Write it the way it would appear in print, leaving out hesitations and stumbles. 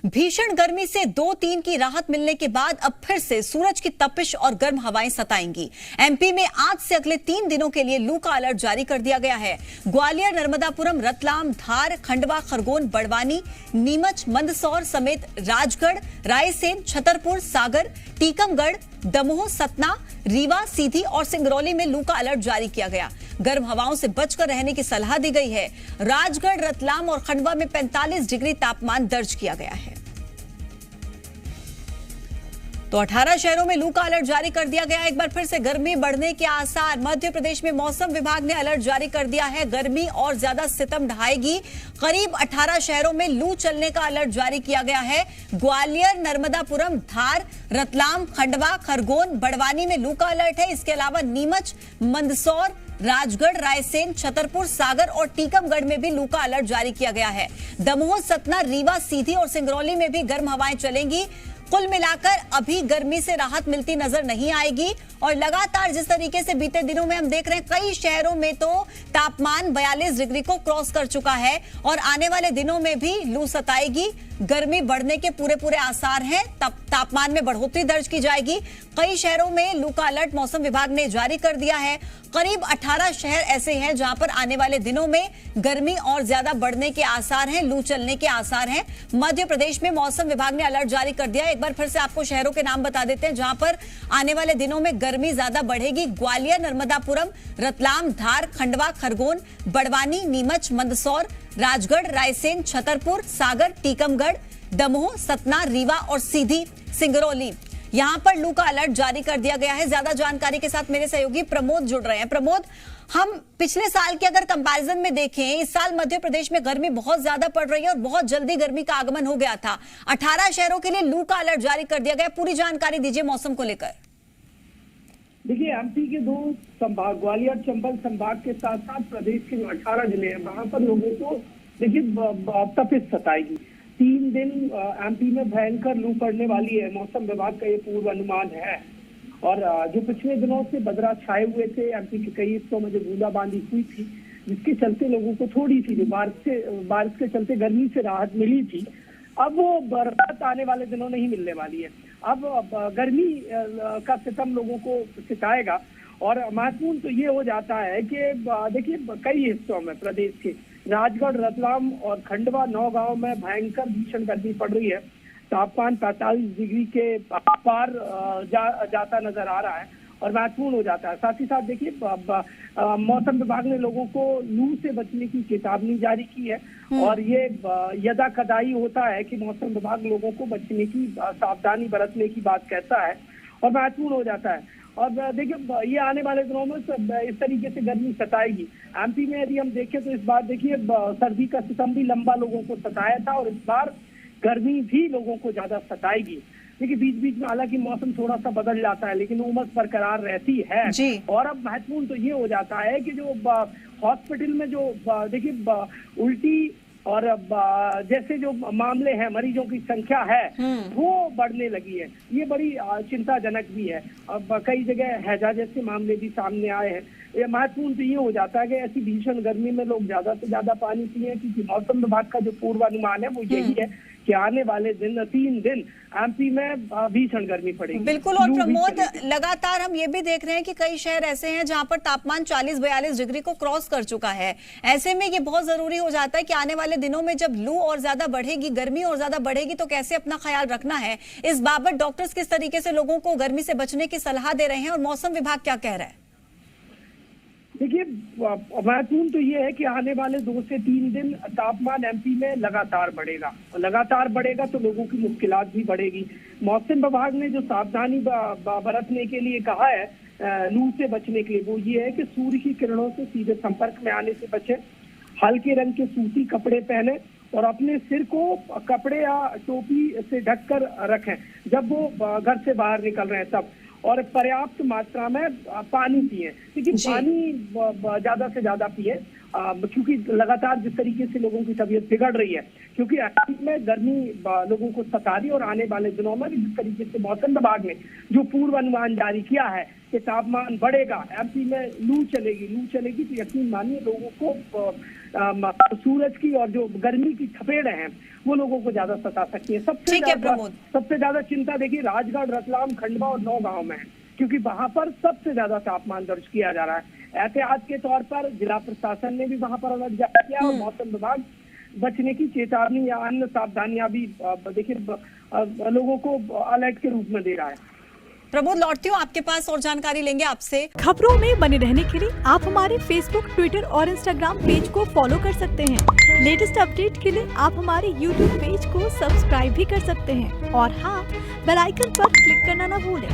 भीषण गर्मी से 2-3 की राहत मिलने के बाद अब फिर से सूरज की तपिश और गर्म हवाएं सताएंगी। एमपी में आज से अगले 3 दिनों के लिए लू का अलर्ट जारी कर दिया गया है। ग्वालियर, नर्मदापुरम, रतलाम, धार, खंडवा, खरगोन, बड़वानी, नीमच, मंदसौर समेत राजगढ़, रायसेन, छतरपुर, सागर, टीकमगढ़, दमोह, सतना, रीवा, सीधी और सिंगरौली में लू का अलर्ट जारी किया गया। गर्म हवाओं से बचकर रहने की सलाह दी गई है। राजगढ़, रतलाम और खंडवा में 45 डिग्री तापमान दर्ज किया गया है। तो 18 शहरों में लू का अलर्ट जारी कर दिया गया। एक बार फिर से गर्मी बढ़ने के आसार। मध्य प्रदेश में मौसम विभाग ने अलर्ट जारी कर दिया है। गर्मी और ज्यादा सितम ढाएगी। करीब 18 शहरों में लू चलने का अलर्ट जारी किया गया है। ग्वालियर, नर्मदापुरम, धार, रतलाम, खंडवा, खरगोन, बड़वानी में लू का अलर्ट है। इसके अलावा नीमच, मंदसौर, राजगढ़, रायसेन, छतरपुर, सागर और टीकमगढ़ में भी लू का अलर्ट जारी किया गया है। दमोह, सतना, रीवा, सीधी और सिंगरौली में भी गर्म हवाएं चलेंगी। कुल मिलाकर अभी गर्मी से राहत मिलती नजर नहीं आएगी और लगातार जिस तरीके से बीते दिनों में हम देख रहे हैं कई शहरों में तो तापमान 42 डिग्री को क्रॉस कर चुका है और आने वाले दिनों में भी लू सताएगी। गर्मी बढ़ने के पूरे आसार हैं। तापमान में बढ़ोतरी दर्ज की जाएगी। कई शहरों में लू का अलर्ट मौसम विभाग ने जारी कर दिया है। करीब 18 शहर ऐसे हैं जहां पर आने वाले दिनों में गर्मी और ज्यादा बढ़ने के आसार हैं, लू चलने के आसार हैं। मध्य प्रदेश में मौसम विभाग ने अलर्ट जारी कर दिया है। एक बार फिर से आपको शहरों के नाम बता देते हैं जहां पर आने वाले दिनों में गर्मी ज्यादा बढ़ेगी। ग्वालियर, नर्मदापुरम, रतलाम, धार, खंडवा, खरगोन, बड़वानी, नीमच, मंदसौर, राजगढ़, रायसेन, छतरपुर, सागर, टीकमगढ़, दमोह, सतना, रीवा और सीधी, सिंगरौली, यहां पर लू का अलर्ट जारी कर दिया गया है। ज्यादा जानकारी के साथ मेरे सहयोगी प्रमोद जुड़ रहे हैं। प्रमोद, हम पिछले साल के अगर कंपैरिजन में देखें, इस साल मध्य प्रदेश में गर्मी बहुत ज्यादा पड़ रही है और बहुत जल्दी गर्मी का आगमन हो गया था। 18 शहरों के लिए लू का अलर्ट जारी कर दिया गया। पूरी जानकारी दीजिए मौसम को लेकर। देखिए, एमपी के 2 संभाग, ग्वालियर, चंबल संभाग के साथ साथ प्रदेश के जो 18 जिले हैं वहां पर लोगों को देखिए तपिश सताएगी। 3 दिन एमपी में भयंकर लू पड़ने वाली है। मौसम विभाग का ये पूर्वानुमान है। और जो पिछले दिनों से बदरा छाए हुए थे, एमपी के कई हिस्सों में जो बूंदाबांदी हुई थी, जिसके चलते लोगों को थोड़ी सी जो बारिश के चलते गर्मी से राहत मिली थी, अब वो राहत आने वाले दिनों नहीं मिलने वाली है। अब गर्मी का सितम लोगों को सिताएगा। और महत्वपूर्ण तो ये हो जाता है कि देखिए कई हिस्सों में प्रदेश के राजगढ़, रतलाम और खंडवा, नौगांव में भयंकर भीषण गर्मी पड़ रही है। तापमान 45 डिग्री के पार जाता नजर आ रहा है और महत्वपूर्ण हो जाता है। साथ ही साथ देखिए मौसम विभाग ने लोगों को लू से बचने की चेतावनी जारी की है और ये यदा कदाई होता है कि मौसम विभाग लोगों को बचने की, सावधानी बरतने की बात कहता है और महत्वपूर्ण हो जाता है। और देखिए ये आने वाले दिनों में इस तरीके से गर्मी सताएगी। एमपी में यदि हम देखें तो इस बार देखिए सर्दी का सितम भी लंबा लोगों को सताया था और इस बार गर्मी भी लोगों को ज्यादा सताएगी। देखिए बीच बीच में हालांकि मौसम थोड़ा सा बदल जाता है लेकिन उमस बरकरार रहती है। और अब महत्वपूर्ण तो ये हो जाता है कि जो हॉस्पिटल में जो देखिए उल्टी और जैसे जो मामले हैं, मरीजों की संख्या है वो बढ़ने लगी है। ये बड़ी चिंताजनक भी है। अब कई जगह हैजा जैसे मामले भी सामने आए हैं। ये महत्वपूर्ण तो ये हो जाता है कि ऐसी भीषण गर्मी में लोग ज्यादा से ज्यादा पानी पिए, क्योंकि मौसम विभाग का जो पूर्वानुमान है वो यही है कि आने वाले 3 दिन एमपी में भीषण गर्मी पड़ेगी। बिल्कुल। और प्रमोद, लगातार हम ये भी देख रहे हैं कि कई शहर ऐसे हैं जहां पर तापमान 40-42 डिग्री को क्रॉस कर चुका है। ऐसे में ये बहुत जरूरी हो जाता है कि आने वाले दिनों में जब लू और ज्यादा बढ़ेगी, गर्मी और ज्यादा बढ़ेगी, तो कैसे अपना ख्याल रखना है। इस बाबत डॉक्टर्स किस तरीके से लोगों को गर्मी से बचने की सलाह दे रहे हैं और मौसम विभाग क्या कह रहा है? देखिए महत्वपूर्ण तो ये है कि आने वाले 2 से 3 दिन तापमान एमपी में लगातार बढ़ेगा तो लोगों की मुश्किलात भी बढ़ेगी। मौसम विभाग ने जो सावधानी बरतने के लिए कहा है लू से बचने के लिए, वो ये है कि सूर्य की किरणों से सीधे संपर्क में आने से बचें, हल्के रंग के सूती कपड़े पहने और अपने सिर को कपड़े या टोपी से ढककर रखें जब वो घर से बाहर निकल रहे हैं तब। और पर्याप्त मात्रा में पानी पिए, क्योंकि पानी ज्यादा से ज्यादा पिए क्योंकि लगातार जिस तरीके से लोगों की तबीयत बिगड़ रही है, क्योंकि एमपी में गर्मी लोगों को सता रही है और आने वाले दिनों में जिस तरीके से मौसम विभाग ने जो पूर्वानुमान जारी किया है कि तापमान बढ़ेगा, एमपी में लू चलेगी तो यकीन मानिए लोगों को सूरज की और जो गर्मी की थपेड़े हैं वो लोगों को ज्यादा सता सकती है। सबसे ज्यादा चिंता देखिए राजगढ़, रतलाम, खंडवा और नौगांव में है, क्योंकि वहां पर सबसे ज्यादा तापमान दर्ज किया जा रहा है। एहतियात के तौर पर जिला प्रशासन ने भी वहां पर अलर्ट जारी किया और मौसम विभाग बचने की चेतावनी या अन्य सावधानियां भी देखिए लोगों को अलर्ट के रूप में दे रहा है। प्रमोद, लौटती हूँ आपके पास और जानकारी लेंगे आपसे। खबरों में बने रहने के लिए आप हमारे फेसबुक, ट्विटर और इंस्टाग्राम पेज को फॉलो कर सकते हैं। लेटेस्ट अपडेट के लिए आप हमारे यूट्यूब पेज को सब्सक्राइब भी कर सकते हैं और हाँ, बेल आइकन पर क्लिक करना ना भूलें।